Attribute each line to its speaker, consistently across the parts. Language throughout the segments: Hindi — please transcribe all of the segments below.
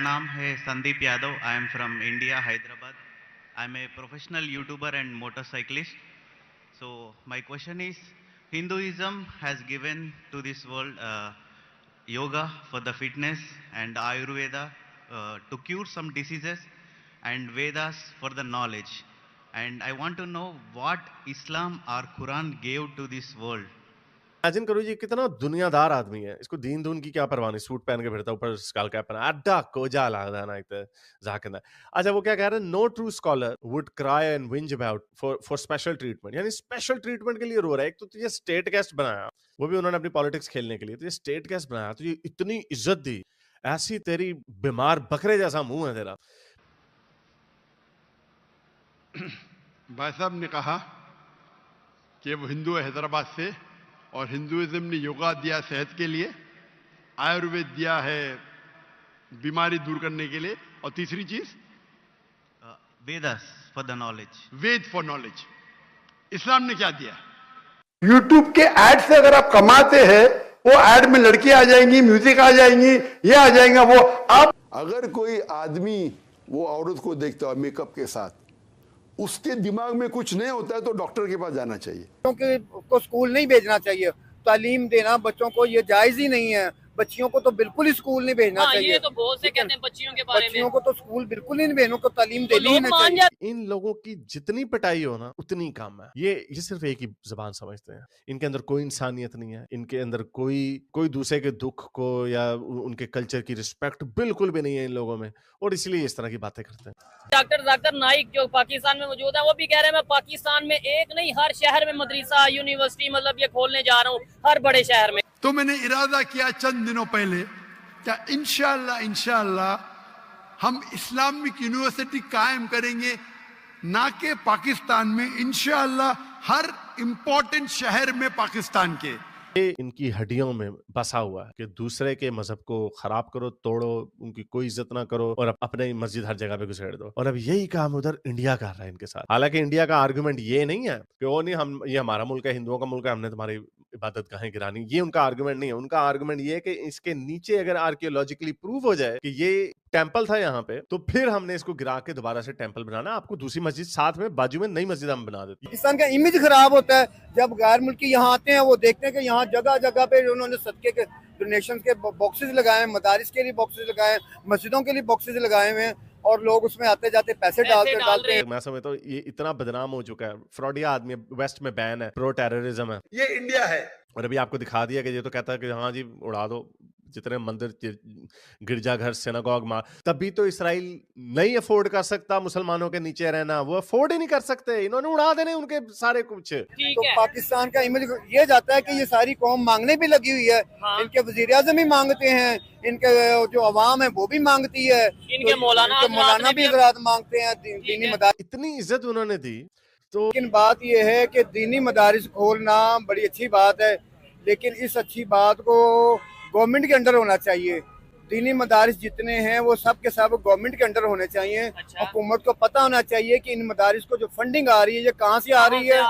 Speaker 1: नाम है Sandeep Yadav. I am from India, Hyderabad. I am a professional YouTuber and motorcyclist. So my question is, Hinduism has given to this world yoga for the fitness and Ayurveda to cure some diseases and Vedas for the knowledge. And I want to know what Islam or Quran gave to this world.
Speaker 2: Imagine करो ये कितना दुनियादार आदमी है, इसको दीन दून की क्या परवाह नहीं, सूट पहन के फिरता, ऊपर स्कल कैप पहना, अड्डा कोजा लागदा ना इते जाकंदा. अच्छा वो क्या कह रहे हैं, no true scholar would cry and whinge about for special treatment. यानी स्पेशल ट्रीटमेंट के लिए रो रहा है. एक तो तुझे स्टेट गेस्ट बनाया, वो भी उन्होंने अपनी पॉलिटिक्स खेलने के लिए, तुझे स्टेट गेस्ट बनाया, तुझे इतनी इज्जत दी, ऐसी तेरी बीमार बकरे जैसा मुंह है तेरा.
Speaker 3: भाई साहब ने कहा कि वो हिंदू है हैदराबाद से, और हिंदुइज्म ने योगा दिया सेहत के लिए, आयुर्वेद दिया है बीमारी दूर करने के लिए, और तीसरी चीज
Speaker 1: Vedas for the knowledge.
Speaker 3: Veda for knowledge. इस्लाम ने क्या दिया?
Speaker 4: यूट्यूब के एड से अगर आप कमाते हैं, वो एड में लड़की आ जाएंगी, म्यूजिक आ जाएंगी, ये आ जाएगा वो. आप
Speaker 5: अगर कोई आदमी वो औरत को देखता है मेकअप के साथ, उसके दिमाग में कुछ नहीं होता है तो डॉक्टर के पास जाना चाहिए.
Speaker 6: क्योंकि उसको स्कूल नहीं भेजना चाहिए. तालीम देना बच्चों को ये जायज ही नहीं है. बच्चियों को तो बिल्कुल ही स्कूल नहीं भेजना चाहिए.
Speaker 7: ये तो बहुत से कहते हैं बच्चियों के बारे में.
Speaker 6: बच्चियों को तो स्कूल बिल्कुल ही नहीं भेजो, को तालीम देनी ही नहीं चाहिए.
Speaker 2: इन लोगों की जितनी पिटाई हो ना उतनी कम है. ये सिर्फ एक ही जबान समझते हैं. इनके अंदर कोई इंसानियत नहीं है, इनके अंदर कोई दूसरे के दुख को या उनके कल्चर की रिस्पेक्ट बिल्कुल भी नहीं है इन लोगों में, और इसलिए इस तरह की बातें करते हैं.
Speaker 7: डॉक्टर जाकिर नाइक जो पाकिस्तान में मौजूद है, वो भी कह रहे हैं मैं पाकिस्तान में एक नहीं हर शहर में मदरसा यूनिवर्सिटी मतलब ये खोलने जा रहा हूँ, हर बड़े शहर में.
Speaker 3: तो मैंने इरादा किया चंद दिनों पहले, क्या इंशाअल्लाह हम इस्लामिक यूनिवर्सिटी कायम करेंगे, ना के पाकिस्तान में, इंशाअल्लाह हर इंपॉर्टेंट शहर में पाकिस्तान के.
Speaker 2: ये इनकी हड्डियों में बसा हुआ है कि दूसरे के मजहब को खराब करो, तोड़ो, उनकी कोई इज्जत ना करो और अपने मस्जिद हर जगह पे घुसेड़ दो. और अब यही काम उधर इंडिया कर रहा है इनके साथ. हालांकि इंडिया का आर्गुमेंट ये नहीं है कि वो नहीं, हम ये हमारा मुल्क है, हिंदुओं का मुल्क है, हमने तुम्हारी इबादत गाहें गिरानी. ये उनका आर्गुमेंट नहीं है. उनका आर्गुमेंट ये है कि इसके नीचे अगर आर्कियोलॉजिकली प्रूव हो जाए कि ये टेंपल था यहाँ पे, तो फिर हमने इसको गिरा के दोबारा से टेंपल बनाना, आपको दूसरी मस्जिद साथ में बाजू में नई मस्जिद हम बना देते हैं.
Speaker 6: पाकिस्तान का इमेज खराब होता है जब गैर मुल्की यहाँ आते हैं. वो देखते हैं कि यहाँ जगह जगह पे उन्होंने सदके के डोनेशन के बॉक्सेस लगाए हैं, मदारिस के लिए बॉक्सेस लगाए हैं, मस्जिदों के लिए बॉक्सेस लगाए हुए हैं, और लोग उसमें आते जाते पैसे डालते हैं.
Speaker 2: मैं समझता हूँ ये इतना बदनाम हो चुका है, फ्रॉडिया आदमी, वेस्ट में बैन है, प्रो टेररिज्म है.
Speaker 4: ये इंडिया है.
Speaker 2: और अभी आपको दिखा दिया कि ये तो कहता है कि हाँ जी उड़ा दो जितने मंदिर, गिरजाघर, सिनागॉग मार. तभी तो इसराइल नहीं अफोर्ड कर सकता मुसलमानों के नीचे रहना, वो अफोर्ड ही नहीं कर सकते. इन्होंने उड़ा देने उनके सारे कुछ.
Speaker 6: तो पाकिस्तान का इमेज ये जाता है कि ये सारी कौम मांगने भी लगी हुई है. हाँ। इनके वजीर आज़म भी मांगते हैं, इनके जो अवाम है वो भी मांगती है,
Speaker 7: इनके
Speaker 6: मौलाना भी हज़रात मांगते हैं. दीनी मदारिस
Speaker 2: इतनी इज्जत उन्होंने दी. तो
Speaker 6: लेकिन बात यह है कि दीनी मदारिस खोलना बड़ी अच्छी बात है, लेकिन इस अच्छी बात को गवर्नमेंट के अंडर होना चाहिए. दीनी मदारिस जितने हैं वो सब के सब गवर्नमेंट के अंडर होने चाहिए. हुकूमत को पता होना चाहिए कि इन मदारिस को जो फंडिंग आ रही है ये कहाँ से आ रही है,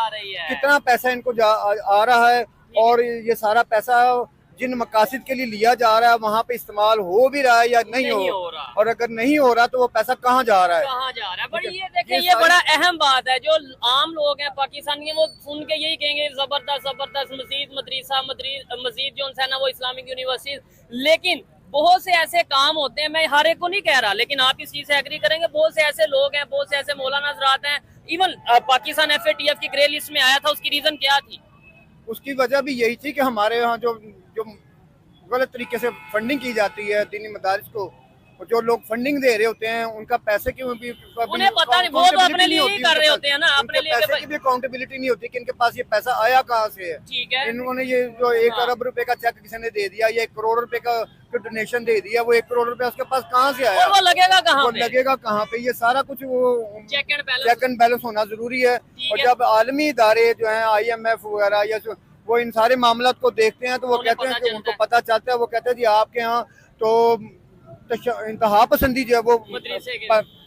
Speaker 6: कितना पैसा इनको आ रहा है, और ये सारा पैसा जिन मकासद के लिए लिया जा रहा है वहाँ पे इस्तेमाल हो भी रहा है या नहीं हो रहा. और अगर नहीं हो रहा तो वो पैसा कहाँ जा रहा है.
Speaker 7: बड़ी ये देखिए, ये बड़ा अहम बात है. जो आम लोग हैं पाकिस्तान के, वो सुन के यही कहेंगे जबरदस्त मस्जिद, मदरसा, मस्जिद जो है ना वो इस्लामिक यूनिवर्सिटी. लेकिन बहुत से ऐसे काम होते हैं, मैं हर एक को नहीं कह रहा, लेकिन आप इस चीज से एग्री करेंगे, बहुत से ऐसे लोग हैं, बहुत से ऐसे मौलाना हज़रात हैं. इवन पाकिस्तान FATF की ग्रे लिस्ट में आया था, उसकी रीजन क्या थी?
Speaker 6: उसकी वजह भी यही थी कि हमारे यहाँ जो गलत तरीके से फंडिंग की जाती है दीनी मदारिस को, और जो लोग फंडिंग दे रहे होते हैं उनका पैसे की भी
Speaker 7: उन्हें पता नहीं, वो तो अपने लिए ही कर रहे होते हैं ना, अपने लिए
Speaker 6: पैसे की भी अकाउंटेबिलिटी नहीं होती कि इनके पास ये पैसा आया कहाँ से है.
Speaker 7: ठीक है,
Speaker 6: इन्होंने ये जो 1 अरब रुपए का चेक किसी ने दे दिया, ये 1 करोड़ रुपए का डोनेशन दे दिया, वो 1 करोड़ रुपए उसके पास कहाँ से आया,
Speaker 7: वो लगेगा कहाँ पे?
Speaker 6: ये सारा कुछ वो
Speaker 7: चेक
Speaker 6: एंड बैलेंस होना जरूरी है. और जब आलमी इदारे जो है IMF वगैरह या वो इन सारे मामला को देखते हैं तो वो कहते हैं कि उनको पता चलता है, वो कहते हैं जी आपके यहाँ तो इंतहा पसंदी जो है वो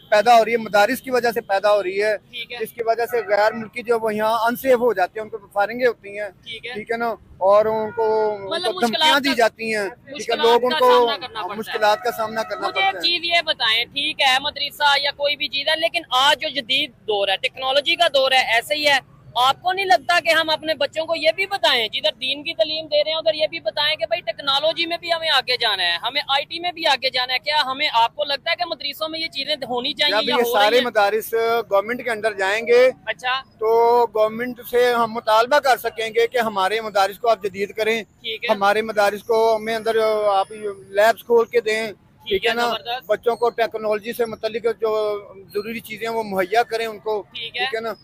Speaker 6: पैदा हो रही है, मदारिस की वजह से पैदा हो रही है,
Speaker 7: ठीक है,
Speaker 6: जिसकी वजह से गैर मुल्की जो वो यहाँ अनसेफ हो जाते हैं, उनको फायरिंगें होती हैं, ठीक है ना, और उनको धमकियां दी जाती हैं, ठीक है, लोग उनको मुश्किलात का सामना करना
Speaker 7: मुझे
Speaker 6: पड़ता
Speaker 7: एक
Speaker 6: है।
Speaker 7: चीज ये बताएं, ठीक है मदरसा या कोई भी चीज है, लेकिन आज जो जदीद दौर है, टेक्नोलॉजी का दौर है, ऐसे ही है, आपको नहीं लगता कि हम अपने बच्चों को ये भी बताएं, जिधर दीन की तालीम दे रहे हैं उधर ये भी बताएं कि भाई टेक्नोलॉजी में भी हमें आगे जाना है, हमें आईटी में भी आगे जाना है? क्या हमें, आपको लगता है कि मदरसों में ये चीजें होनी चाहिए
Speaker 6: जब
Speaker 7: या
Speaker 6: ये
Speaker 7: हो
Speaker 6: सारे
Speaker 7: रही हैं?
Speaker 6: मदारिस गवर्नमेंट के अंदर जाएंगे
Speaker 7: अच्छा,
Speaker 6: तो गवर्नमेंट से हम मुतालबा कर सकेंगे कि हमारे मदारिस को आप जदीद करें,
Speaker 7: ठीक है,
Speaker 6: हमारे मदारिस को हमें अंदर आप लैब्स खोल के दें, ठीक है ना,
Speaker 7: जबरदस्त।
Speaker 6: बच्चों को टेक्नोलॉजी से मुतल्लिक जो जरूरी चीजें वो मुहैया करें उनको,
Speaker 7: ठीक है,
Speaker 6: ठीक है ना।